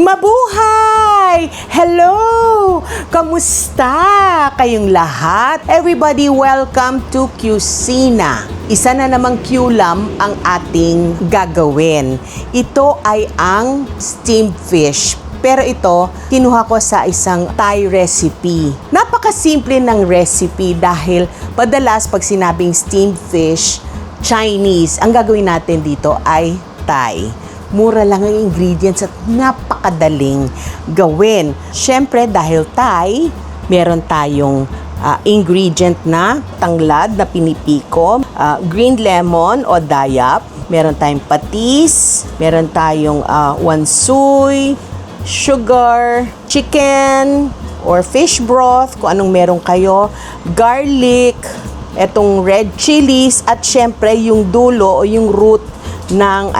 Mabuhay! Hello! Kamusta kayong lahat? Everybody, welcome to Cucina. Isa na namang Culam ang ating gagawin. Ito ay ang steamed fish. Pero ito, kinuha ko sa isang Thai recipe. Napakasimple ng recipe dahil madalas pag sinabing steamed fish, Chinese, ang gagawin natin dito ay Thai. Mura lang ang ingredients at napakadaling gawin. Siyempre, dahil Thai, meron tayong ingredient na tanglad na pinipiko, green lemon o dayap, meron tayong patis, meron tayong wansoy, sugar, chicken, or fish broth, kung anong meron kayo, garlic, etong red chilies, at syempre yung dulo o yung root ng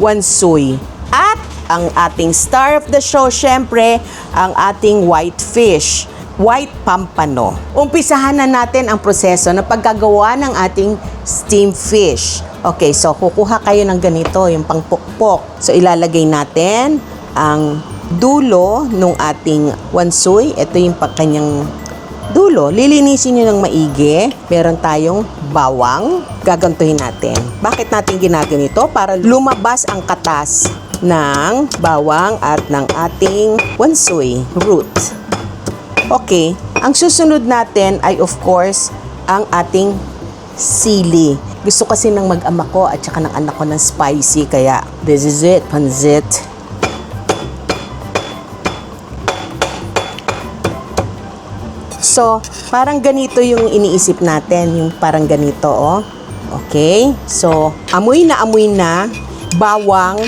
wansoy. At ang ating star of the show, syempre, ang ating white fish, white pampano. Umpisahan na natin ang proseso ng paggagawa ng ating steamed fish. Okay, so kukuha kayo ng ganito, yung pangpukpok. So ilalagay natin ang dulo ng ating wansoy. Ito yung kanyang dulo. Lilinisin nyo ng maigi. Meron tayong bawang. Gagantuhin natin. Bakit natin ginaganito? Para lumabas ang katas ng bawang at ng ating wansoy root. Okay. Ang susunod natin ay of course ang ating sili. Gusto kasi ng mag-ama ko at saka ng anak ko ng spicy. Kaya this is it. Pansit. So, parang ganito yung iniisip natin, yung parang ganito, oh. Okay? So, amoy na bawang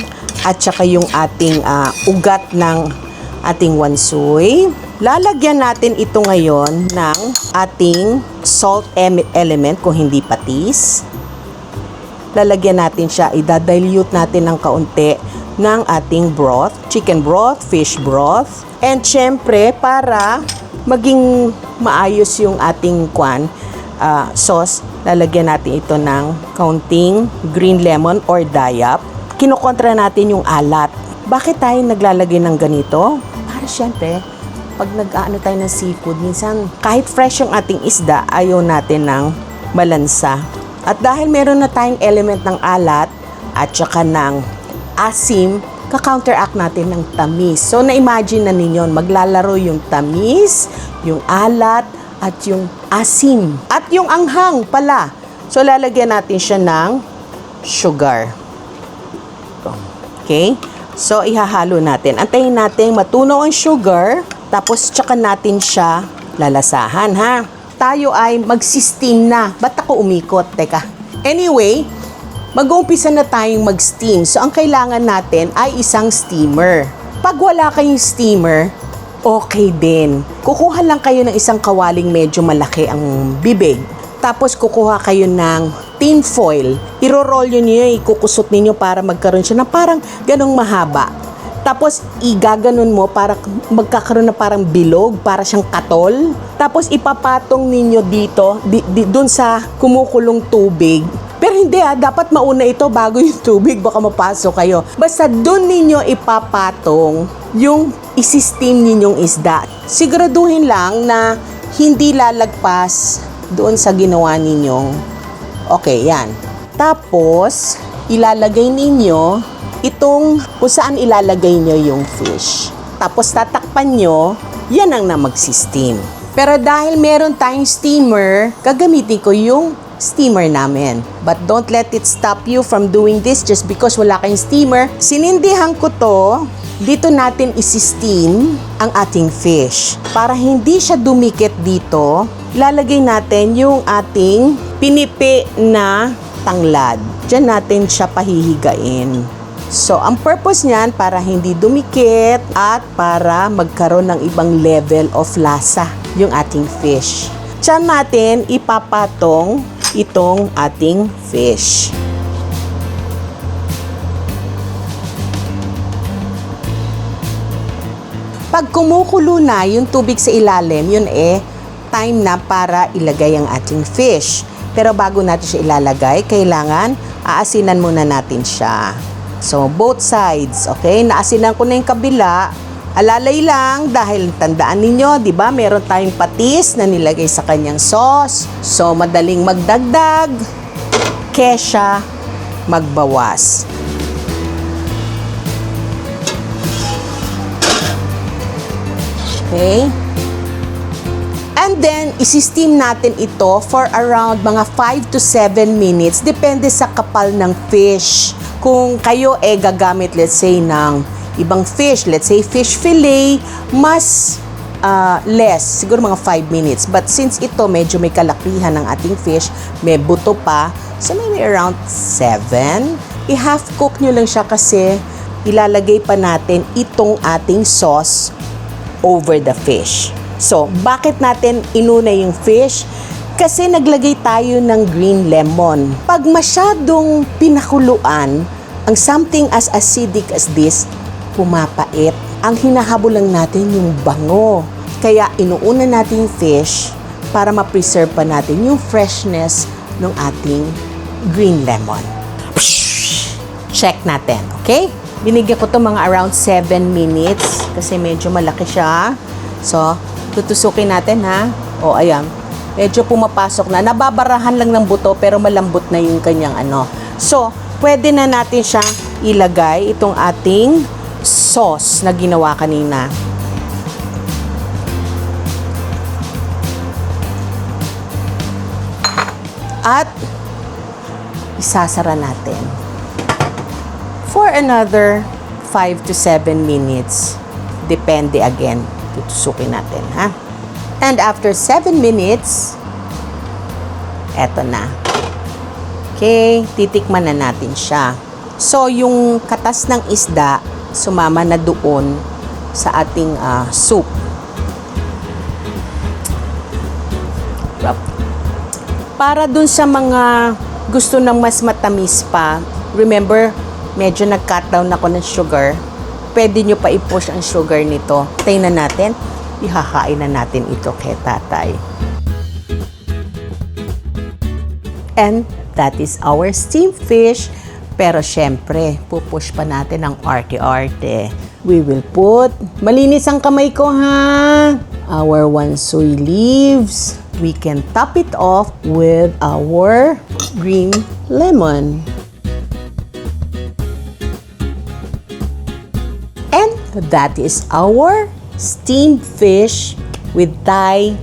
at saka yung ating ugat ng ating wansoy. Lalagyan natin ito ngayon ng ating salt element kung hindi patis. Lalagyan natin siya, idadilute natin ng kaunti ng ating broth, chicken broth, fish broth. And syempre, para maging maayos yung ating sauce, lalagyan natin ito ng kaunting green lemon or dayap. Kinokontra natin yung alat. Bakit tayo naglalagay ng ganito? Para syempre, pag nag-aano tayo ng seafood, minsan kahit fresh yung ating isda, ayaw natin ng malansa. At dahil meron na tayong element ng alat at saka ng asim, ka-counteract natin ng tamis. So, na-imagine na ninyo, maglalaro yung tamis, yung alat, at yung asim. At yung anghang pala. So, lalagyan natin siya ng sugar. Okay? So, ihahalo natin. Antayin natin matunaw ang sugar, tapos tsaka natin siya lalasahan, ha? Tayo ay mag-steam na. Ba't ako umikot? Teka. Anyway, mag-uumpisa na tayong mag-steam. So, ang kailangan natin ay isang steamer. Pag wala kayong steamer, okay din. Kukuha lang kayo ng isang kawaling medyo malaki ang bibig. Tapos, kukuha kayo ng tin foil. Iro-roll nyo, ikukusot ninyo para magkaroon siya ng parang ganong mahaba. Tapos, igaganon mo para magkakaroon na parang bilog, para siyang katol. Tapos, ipapatong ninyo dito, dun sa kumukulong tubig. Pero hindi dapat mauna ito bago yung tubig, baka mapasok kayo. Basta doon ninyo ipapatong yung isi-steam ninyong isda. Siguraduhin lang na hindi lalagpas doon sa ginawa ninyong. Okay, yan. Tapos, ilalagay ninyo itong kung saan ilalagay nyo yung fish. Tapos, tatakpan nyo, yan ang na magsi-steam. Pero dahil meron tayong steamer, gagamitin ko yung steamer namin. But don't let it stop you from doing this just because wala kayong steamer. Sinindihan ko to, dito natin isi-steam ang ating fish. Para hindi siya dumikit dito, lalagay natin yung ating pinipi na tanglad. Diyan natin siya pahihigain. So, ang purpose niyan para hindi dumikit at para magkaroon ng ibang level of lasa yung ating fish. Diyan natin ipapatong itong ating fish. Pag kumukulo na yung tubig sa ilalim, yun time na para ilagay ang ating fish. Pero bago natin siya ilalagay, kailangan aasinan muna natin siya. So, both sides, okay? Naasinan ko na yung kabila. Alalay lang dahil tandaan ninyo, di ba? Meron tayong patis na nilagay sa kanyang sauce. So, madaling magdagdag, kesya magbawas. Okay? And then, isi-steam natin ito for around mga 5 to 7 minutes. Depende sa kapal ng fish. Kung kayo gagamit, let's say, ng ibang fish, let's say fish fillet, mas less, siguro mga 5 minutes. But since ito, medyo may kalakihan ng ating fish, may buto pa, so maybe around 7. I-half cook nyo lang siya kasi ilalagay pa natin itong ating sauce over the fish. So, bakit natin inuna yung fish? Kasi naglagay tayo ng green lemon. Pag masyadong pinakuluan, ang something as acidic as this, pumapait. Ang hinahabol lang natin yung bango. Kaya inuuna natin yung fish para ma-preserve pa natin yung freshness ng ating green lemon. Check natin, okay? Binigyan ko to mga around 7 minutes kasi medyo malaki siya. So, tutusukin natin ha. O, ayan. Medyo pumapasok na. Nababarahan lang ng buto pero malambot na yung kanyang ano. So, pwede na natin siya ilagay itong ating sauce na ginawa kanina. At isasara natin for another 5 to 7 minutes. Depende again. Tutusukin natin, ha? And after 7 minutes, eto na. Okay, titikman na natin siya. So, yung katas ng isda, sumama na doon sa ating soup. Para dun sa mga gusto ng mas matamis pa, remember, medyo nag-cut down ako ng sugar. Pwede nyo pa i-push ang sugar nito. Tayin na natin. Ihakain na natin ito kay tatay. And that is our steamed fish. Pero syempre, pupush pa natin ang arte-arte. We will put, malinis ang kamay ko ha, our wansoy leaves. We can top it off with our green lemon. That is our steamed fish with Thai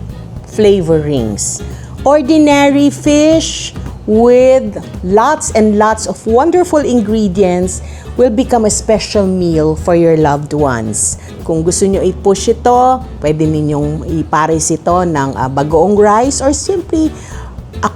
flavorings. Ordinary fish with lots and lots of wonderful ingredients will become a special meal for your loved ones. Kung gusto nyo i-push ito, pwede ninyong ipares ito ng bagoong rice or simply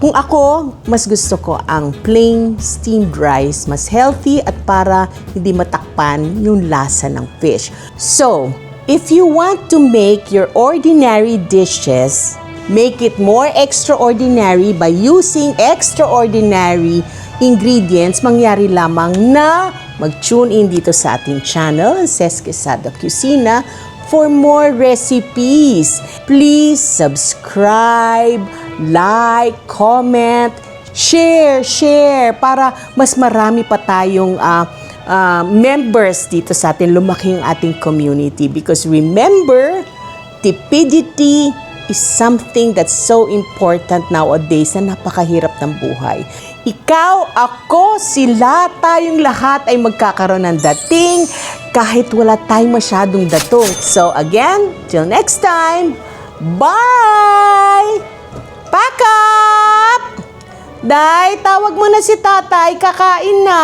kung ako, mas gusto ko ang plain steamed rice, mas healthy at para hindi matakpan yung lasa ng fish. So, if you want to make your ordinary dishes, make it more extraordinary by using extraordinary ingredients, mangyari lamang na mag-tune in dito sa ating channel, Cez Quesada Cucina, for more recipes. Please subscribe, like, comment, share para mas marami pa tayong members dito sa atin, lumaki ang ating community. Because remember, stupidity is something that's so important nowadays na napakahirap ng buhay. Ikaw, ako, sila, tayong lahat ay magkakaroon ng dating kahit wala tayong masyadong datong. So again, till next time, bye! Pack up! Day, tawag mo na si tatay, kakain na.